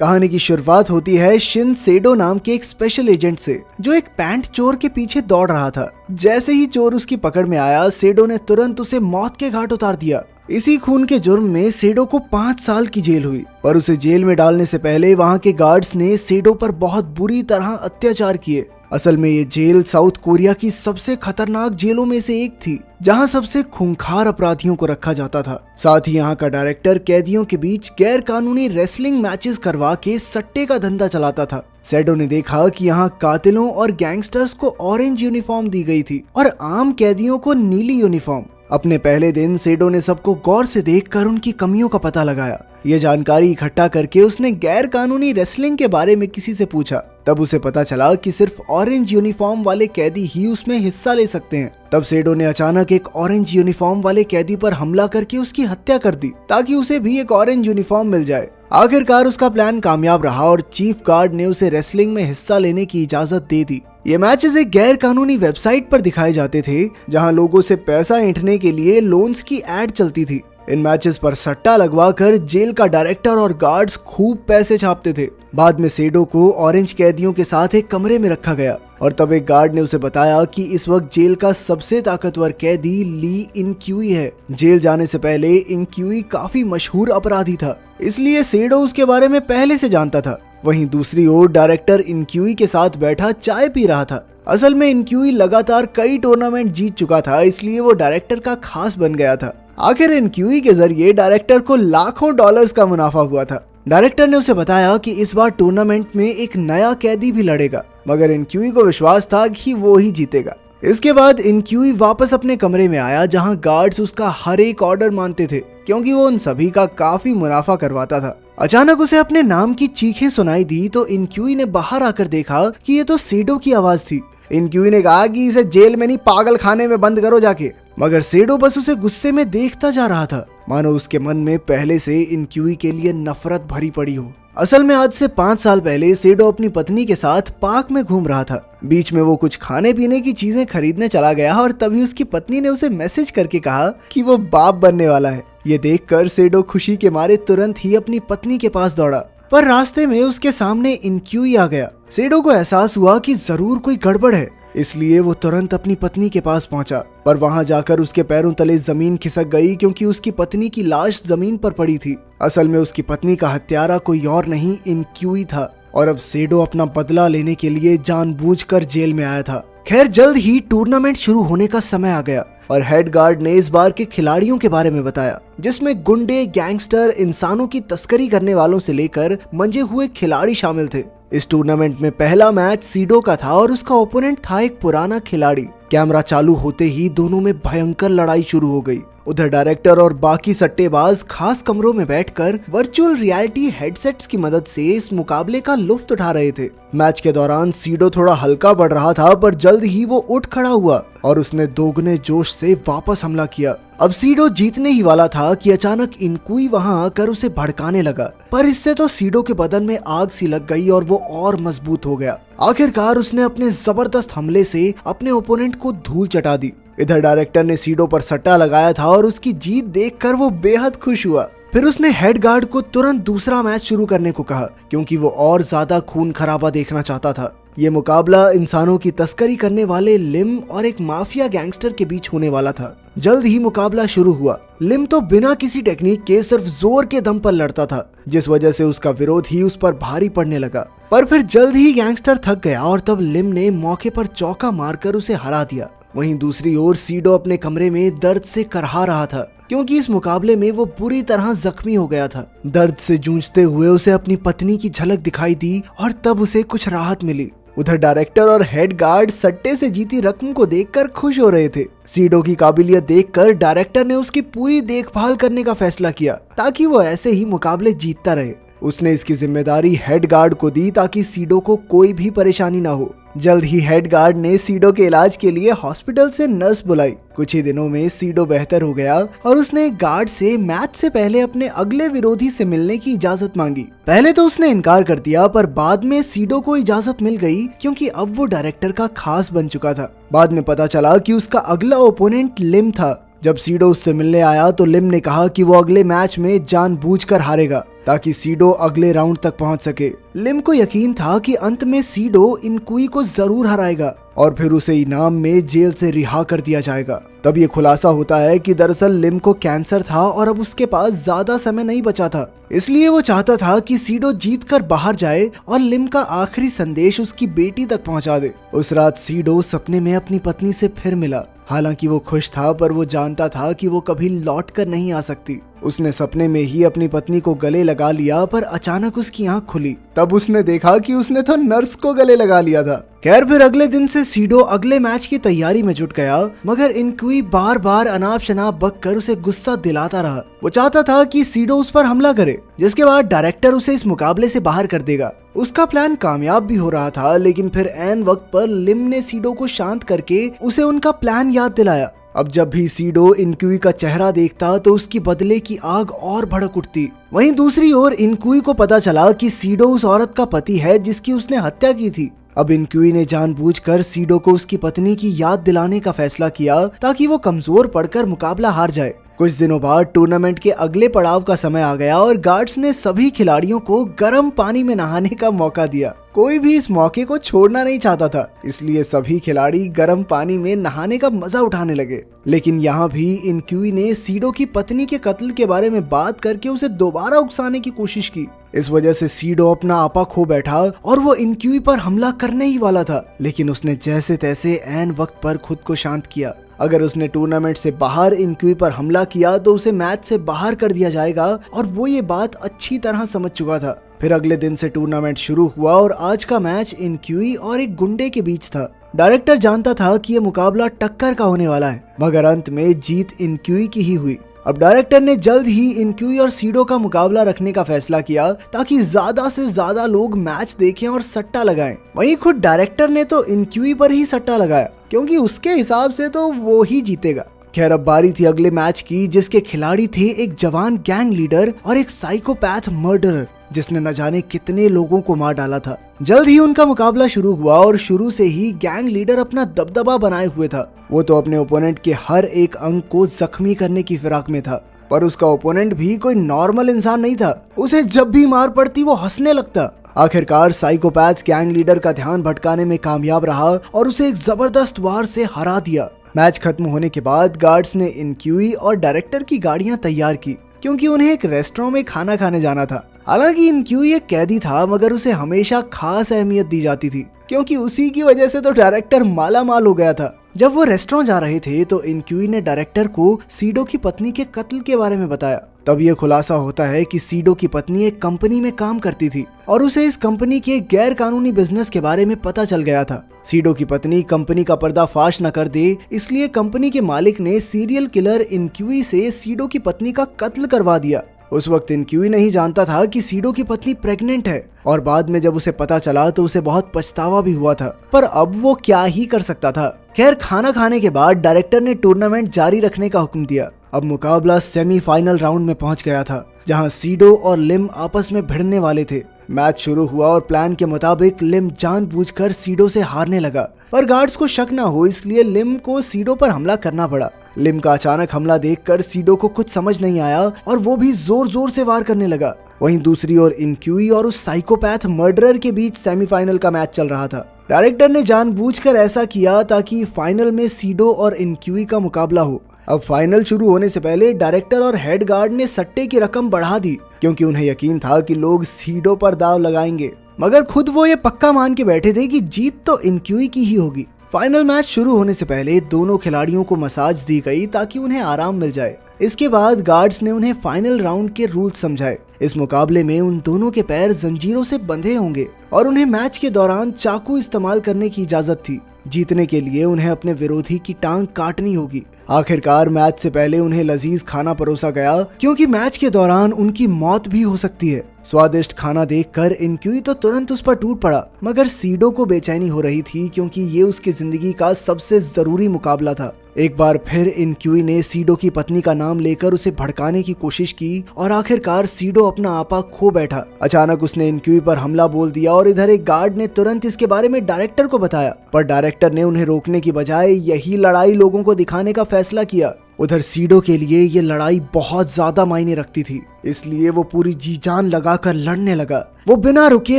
कहानी की शुरुआत होती है शिन सेडो नाम के एक स्पेशल एजेंट से, जो एक पैंट चोर के पीछे दौड़ रहा था। जैसे ही चोर उसकी पकड़ में आया, सेडो ने तुरंत उसे मौत के घाट उतार दिया। इसी खून के जुर्म में सेडो को 5 साल की जेल हुई, पर उसे जेल में डालने से पहले वहाँ के गार्ड्स ने सेडो पर बहुत बुरी तरह अत्याचार किए। असल में ये जेल साउथ कोरिया की सबसे खतरनाक जेलों में से एक थी, जहां सबसे खूंखार अपराधियों को रखा जाता था। साथ ही यहाँ का डायरेक्टर कैदियों के बीच गैर कानूनी रेसलिंग मैचेस करवा के सट्टे का धंधा चलाता था। सेडो ने देखा कि यहाँ कातिलों और गैंगस्टर्स को ऑरेंज यूनिफॉर्म दी गई थी और आम कैदियों को नीली यूनिफॉर्म। अपने पहले दिन सेडो ने सबको गौर से देखकर उनकी कमियों का पता लगाया। ये जानकारी इकट्ठा करके उसने गैर कानूनी रेसलिंग के बारे में किसी से पूछा। तब उसे पता चला कि सिर्फ ऑरेंज यूनिफॉर्म वाले कैदी ही उसमें हिस्सा ले सकते हैं। तब सेडो ने अचानक एक ऑरेंज यूनिफॉर्म वाले कैदी पर हमला करके उसकी हत्या कर दी, ताकि उसे भी एक ऑरेंज यूनिफॉर्म मिल जाए। आखिरकार उसका प्लान कामयाब रहा और चीफ गार्ड ने उसे रेसलिंग में हिस्सा लेने की इजाजत दे दी। ये मैचेस एक गैर कानूनी वेबसाइट पर दिखाए जाते थे, जहां लोगों से पैसा ऐंठने के लिए लोन्स की एड चलती थी। इन मैचेस पर सट्टा लगवाकर जेल का डायरेक्टर और गार्ड्स खूब पैसे छापते थे। बाद में सेडो को ऑरेंज कैदियों के साथ एक कमरे में रखा गया और तब एक गार्ड ने उसे बताया कि इस वक्त जेल का सबसे ताकतवर कैदी ली इनक्यूई है। जेल जाने से पहले इनक्यूई काफी मशहूर अपराधी था, इसलिए सेडो उसके बारे में पहले से जानता था। वहीं दूसरी ओर डायरेक्टर इनक्यूई के साथ बैठा चाय पी रहा था। असल में इनक्यूई लगातार कई टूर्नामेंट जीत चुका था, इसलिए वो डायरेक्टर का खास बन गया था। आखिर इनक्यूई के जरिए डायरेक्टर को लाखों डॉलर्स का मुनाफा हुआ था। डायरेक्टर ने उसे बताया कि इस बार टूर्नामेंट में एक नया कैदी भी लड़ेगा, मगर इनक्यूई को विश्वास था कि वो ही जीतेगा। इसके बाद इनक्यूई वापस अपने कमरे में आया, जहां गार्ड्स उसका हर एक ऑर्डर मानते थे, क्योंकि वो उन सभी का काफी मुनाफा करवाता था। अचानक उसे अपने नाम की चीखें सुनाई दी तो इनक्यूई ने बाहर आकर देखा कि ये तो सेडो की आवाज थी। इनक्यूई ने कहा कि इसे जेल में नहीं, पागल खाने में बंद करो जाके। मगर सेडो बस उसे गुस्से में देखता जा रहा था, मानो उसके मन में पहले से इनक्यूई के लिए नफरत भरी पड़ी हो। असल में आज से 5 साल पहले सेडो अपनी पत्नी के साथ पार्क में घूम रहा था। बीच में वो कुछ खाने पीने की चीजें खरीदने चला गया और तभी उसकी पत्नी ने उसे मैसेज करके कहा कि वो बाप बनने वाला है। ये देखकर सेडो खुशी के मारे तुरंत ही अपनी पत्नी के पास दौड़ा, पर रास्ते में उसके सामने इनक्यूई आ गया। सेडो को एहसास हुआ कि जरूर कोई गड़बड़ है, इसलिए वो तुरंत अपनी पत्नी के पास पहुंचा, पर वहां जाकर उसके पैरों तले जमीन खिसक गई, क्योंकि उसकी पत्नी की लाश जमीन पर पड़ी थी। असल में उसकी पत्नी का हत्यारा कोई और नहीं, इनक्यूई था, और अब सेडो अपना बदला लेने के लिए जानबूझकर जेल में आया था। खैर, जल्द ही टूर्नामेंट शुरू होने का समय आ गया और हेड गार्ड ने इस बार के खिलाड़ियों के बारे में बताया, जिसमें गुंडे, गैंगस्टर, इंसानों की तस्करी करने वालों से लेकर मंजे हुए खिलाड़ी शामिल थे। इस टूर्नामेंट में पहला मैच सीडो का था और उसका ओपोनेंट था एक पुराना खिलाड़ी। कैमरा चालू होते ही दोनों में भयंकर लड़ाई शुरू हो गई। उधर डायरेक्टर और बाकी सट्टेबाज खास कमरों में बैठकर वर्चुअल रियलिटी हेडसेट्स की मदद से इस मुकाबले का लुत्फ उठा रहे थे। मैच के दौरान सीडो थोड़ा हल्का पड़ रहा था, पर जल्द ही वो उठ खड़ा हुआ और उसने दोगुने जोश से वापस हमला किया। अब सीडो जीतने ही वाला था कि अचानक इनक्यूई वहां आकर उसे भड़काने लगा, पर इससे तो सीडो के बदन में आग सी लग गई और वो और मजबूत हो गया। आखिरकार उसने अपने जबरदस्त हमले से अपने ओपोनेंट को धूल चटा दी। इधर डायरेक्टर ने सीडो पर सट्टा लगाया था और उसकी जीत देखकर वो बेहद खुश हुआ। फिर उसने हेड गार्ड को तुरंत दूसरा मैच शुरू करने को कहा, क्योंकि वो और ज्यादा खून खराबा देखना चाहता था। ये मुकाबला इंसानों की तस्करी करने वाले लिम और एक माफिया गैंगस्टर के बीच होने वाला था। जल्द ही मुकाबला शुरू हुआ। लिम तो बिना किसी टेक्निक के सिर्फ जोर के दम पर लड़ता था, जिस वजह से उसका विरोध ही उस पर भारी पड़ने लगा। पर फिर जल्द ही गैंगस्टर थक गया और तब लिम ने मौके पर चौका मारकर उसे हरा दिया। वहीं दूसरी ओर सीडो अपने कमरे में दर्द से करहा रहा था, क्योंकि इस मुकाबले में वो बुरी तरह जख्मी हो गया था। दर्द से जूझते हुए उसे अपनी पत्नी की झलक दिखाई दी और तब उसे कुछ राहत मिली। उधर डायरेक्टर और हेड गार्ड सट्टे से जीती रकम को देखकर खुश हो रहे थे। सीडो की काबिलियत देखकर डायरेक्टर ने उसकी पूरी देखभाल करने का फैसला किया, ताकि वो ऐसे ही मुकाबले जीतता रहे। उसने इसकी जिम्मेदारी हेड गार्ड को दी, ताकि सीडो को कोई भी परेशानी ना हो। जल्द ही हेड गार्ड ने सीडो के इलाज के लिए हॉस्पिटल से नर्स बुलाई। कुछ ही दिनों में सीडो बेहतर हो गया और उसने गार्ड से मैच से पहले अपने अगले विरोधी से मिलने की इजाजत मांगी। पहले तो उसने इनकार कर दिया, पर बाद में सीडो को इजाजत मिल गई, क्योंकि अब वो डायरेक्टर का खास बन चुका था। बाद में पता चला कि उसका अगला ओपोनेंट लिम था, जब सीडो उससे मिलने आया तो लिम ने कहा कि वो अगले मैच में जानबूझकर हारेगा ताकि सीडो अगले राउंड तक पहुंच सके। लिम को यकीन था कि अंत में सीडो इनकुई को जरूर हराएगा और फिर उसे इनाम में जेल से रिहा कर दिया जाएगा। तब ये खुलासा होता है कि दरअसल लिम को कैंसर था और अब उसके पास ज्यादा समय नहीं बचा था, इसलिए वो चाहता था कि सीडो जीत कर बाहर जाए और लिम का आखिरी संदेश उसकी बेटी तक पहुंचा दे। उस रात सीडो सपने में अपनी पत्नी से फिर मिला। हालांकि वो खुश था पर वो जानता था कि वो कभी लौट कर नहीं आ सकती। उसने सपने में ही अपनी पत्नी को गले लगा लिया पर अचानक उसकी आंख खुली। तब उसने देखा कि उसने तो नर्स को गले लगा लिया था। खैर फिर अगले दिन से सीडो अगले मैच की तैयारी में जुट गया, मगर इनकुई बार बार अनाप शनाप बक कर उसे गुस्सा दिलाता रहा। वो चाहता था कि सीडो उस पर हमला करे, जिसके बाद डायरेक्टर उसे इस मुकाबले से बाहर कर देगा। उसका प्लान कामयाब भी हो रहा था, लेकिन फिर ऐन वक्त पर लिम ने सीडो को शांत करके उसे उनका प्लान याद दिलाया। अब जब भी सीडो इनकुई का चेहरा देखता तो उसकी बदले की आग और भड़क उठती। वहीं दूसरी ओर इनकुई को पता चला कि सीडो उस औरत का पति है जिसकी उसने हत्या की थी। अब इनकुई ने जानबूझकर सीडो को उसकी पत्नी की याद दिलाने का फैसला किया ताकि वो कमजोर पड़कर मुकाबला हार जाए। कुछ दिनों बाद टूर्नामेंट के अगले पड़ाव का समय आ गया और गार्ड्स ने सभी खिलाड़ियों को गर्म पानी में नहाने का मौका दिया। कोई भी इस मौके को छोड़ना नहीं चाहता था, इसलिए सभी खिलाड़ी गर्म पानी में नहाने का मजा उठाने लगे। लेकिन यहाँ भी इनकुई ने सीडो की पत्नी के कत्ल के बारे में बात करके उसे दोबारा उकसाने की कोशिश की। इस वजह से सीडो अपना आपा खो बैठा और वो इनकुई पर हमला करने ही वाला था, लेकिन उसने जैसे तैसे ऐन वक्त पर खुद को शांत किया। अगर उसने टूर्नामेंट से बाहर इनकुई पर हमला किया तो उसे मैच से बाहर कर दिया जाएगा और वो ये बात अच्छी तरह समझ चुका था। फिर अगले दिन से टूर्नामेंट शुरू हुआ और आज का मैच इनकुई और एक गुंडे के बीच था। डायरेक्टर जानता था कि ये मुकाबला टक्कर का होने वाला है, मगर अंत में जीत इनकुई की ही हुई। अब डायरेक्टर ने जल्द ही इनकुई और सीडो का मुकाबला रखने का फैसला किया ताकि ज्यादा से ज्यादा लोग मैच देखें और सट्टा लगाएं। वहीं खुद डायरेक्टर ने तो इनकुई पर ही सट्टा लगाया, क्योंकि उसके हिसाब से तो वो ही जीतेगा। खैर अब बारी थी अगले मैच की, जिसके खिलाड़ी थे एक जवान गैंग लीडर और एक साइकोपैथ मर्डरर जिसने न जाने कितने लोगों को मार डाला था। जल्द ही उनका मुकाबला शुरू हुआ और शुरू से ही गैंग लीडर अपना दबदबा बनाए हुए था। वो तो अपने ओपोनेंट के हर एक अंग को जख्मी करने की फिराक में था, पर उसका ओपोनेंट भी कोई नॉर्मल इंसान नहीं था। उसे जब भी मार पड़ती वो हंसने लगता। आखिरकार साइकोपैथ गैंग लीडर का ध्यान भटकाने में कामयाब रहा और उसे एक जबरदस्त वार से हरा दिया। मैच खत्म होने के बाद गार्ड्स ने इनकुई और डायरेक्टर की गाड़ियां तैयार की, क्योंकि उन्हें एक रेस्टोरेंट में खाना खाने जाना था। हालांकि इनकुई एक कैदी था, मगर उसे हमेशा खास अहमियत दी जाती थी, क्योंकि उसी की वजह से तो डायरेक्टर माला माल हो गया था। जब वो रेस्टोरेंट जा रहे थे तो इनकुई ने डायरेक्टर को सीडो की पत्नी के कत्ल के बारे में बताया। तब ये खुलासा होता है कि सीडो की पत्नी एक कंपनी में काम करती थी और उसे इस कंपनी के गैर कानूनी बिजनेस के बारे में पता चल गया था। सीडो की पत्नी कंपनी का पर्दाफाश न कर दे, इसलिए कंपनी के मालिक ने सीरियल किलर इनकुई से सीडो की पत्नी का कत्ल करवा दिया। उस वक्त इनकुई नहीं जानता था कि सीडो की पत्नी प्रेग्नेंट है, और बाद में जब उसे पता चला तो उसे बहुत पछतावा भी हुआ था, पर अब वो क्या ही कर सकता था। खैर खाना खाने के बाद डायरेक्टर ने टूर्नामेंट जारी रखने का हुक्म दिया। अब मुकाबला सेमीफाइनल राउंड में पहुंच गया था, जहां सीडो और लिम आपस में भिड़ने वाले थे। मैच शुरू हुआ और प्लान के मुताबिक लिम जानबूझकर सीडो से हारने लगा, पर गार्ड्स को शक न हो इसलिए लिम को सीडो पर हमला करना पड़ा। लिम का अचानक हमला देखकर सीडो को कुछ समझ नहीं आया और वो भी जोर जोर से वार करने लगा। वहीं दूसरी ओर इनकुई और उस साइकोपैथ मर्डरर के बीच सेमीफाइनल का मैच चल रहा था। डायरेक्टर ने जानबूझकर ऐसा किया ताकि फाइनल में सीडो और इनकुई का मुकाबला हो। अब फाइनल शुरू होने से पहले डायरेक्टर और हेड गार्ड ने सट्टे की रकम बढ़ा दी, क्योंकि उन्हें यकीन था कि लोग सीडो पर दाव लगाएंगे, मगर खुद वो ये पक्का मान के बैठे थे कि जीत तो इनकुई की ही होगी। फाइनल मैच शुरू होने से पहले दोनों खिलाड़ियों को मसाज दी गई ताकि उन्हें आराम मिल जाए। इसके बाद गार्ड्स ने उन्हें फाइनल राउंड के रूल्स समझाए। इस मुकाबले में उन दोनों के पैर जंजीरों से बंधे होंगे और उन्हें मैच के दौरान चाकू इस्तेमाल करने की इजाजत थी। जीतने के लिए उन्हें अपने विरोधी की टांग काटनी होगी। आखिरकार मैच से पहले उन्हें लजीज खाना परोसा गया, क्योंकि मैच के दौरान उनकी मौत भी हो सकती है। स्वादिष्ट खाना देखकर इनकुई तो तुरंत उस पर टूट पड़ा, मगर सीडो को बेचैनी हो रही थी, क्योंकि ये उसकी जिंदगी का सबसे जरूरी मुकाबला था। एक बार फिर इनकुई ने सीडो की पत्नी का नाम लेकर उसे भड़काने की कोशिश की और आखिरकार सीडो अपना आपा खो बैठा। अचानक उसने इनकुई पर हमला बोल दिया और इधर एक गार्ड ने तुरंत इसके बारे में डायरेक्टर को बताया, पर डायरेक्टर ने उन्हें रोकने की बजाय यही लड़ाई लोगों को दिखाने का फैसला किया। उधर सीडो के लिए ये लड़ाई बहुत ज्यादा मायने रखती थी, इसलिए वो पूरी जी जान लगाकर लड़ने लगा। वो बिना रुके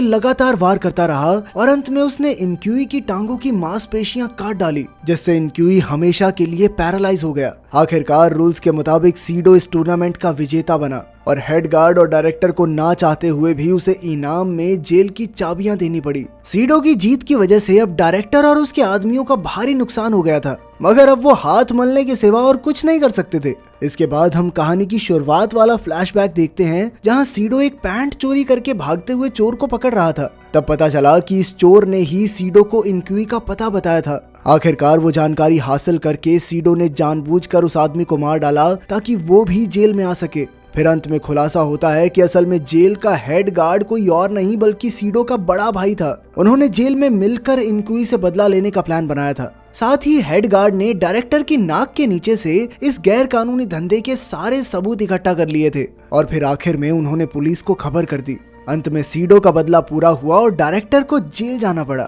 लगातार वार करता रहा और अंत में उसने इनक्यूई की टांगों की मांसपेशियां काट डाली, जिससे इनक्यूई हमेशा के लिए पैरालाइज हो गया। आखिरकार रूल्स के मुताबिक सीडो इस टूर्नामेंट का विजेता बना और हेड गार्ड और डायरेक्टर को ना चाहते हुए भी उसे इनाम में जेल की चाबियां देनी पड़ी। सीडो की जीत की वजह से अब डायरेक्टर और उसके आदमियों का भारी नुकसान हो गया था, मगर अब वो हाथ मलने के सिवा और कुछ नहीं कर सकते थे। इसके बाद हम कहानी की शुरुआत वाला फ्लैशबैक देखते हैं, जहां सीडो एक पैंट चोरी करके भागते हुए चोर को पकड़ रहा था। तब पता चला कि इस चोर ने ही सीडो को इनक्यूई का पता बताया था। आखिरकार वो जानकारी हासिल करके सीडो ने जानबूझकर उस आदमी को मार डाला ताकि वो भी जेल में आ सके। फिर अंत में खुलासा होता है कि असल में जेल का हेड गार्ड कोई और नहीं बल्कि सीडो का बड़ा भाई था। उन्होंने जेल में मिलकर इनक्यूई से बदला लेने का प्लान बनाया था। साथ ही हेड गार्ड ने डायरेक्टर की नाक के नीचे से इस गैर कानूनी धंधे के सारे सबूत इकट्ठा कर लिए थे और फिर आखिर में उन्होंने पुलिस को खबर कर दी। अंत में सीडो का बदला पूरा हुआ और डायरेक्टर को जेल जाना पड़ा।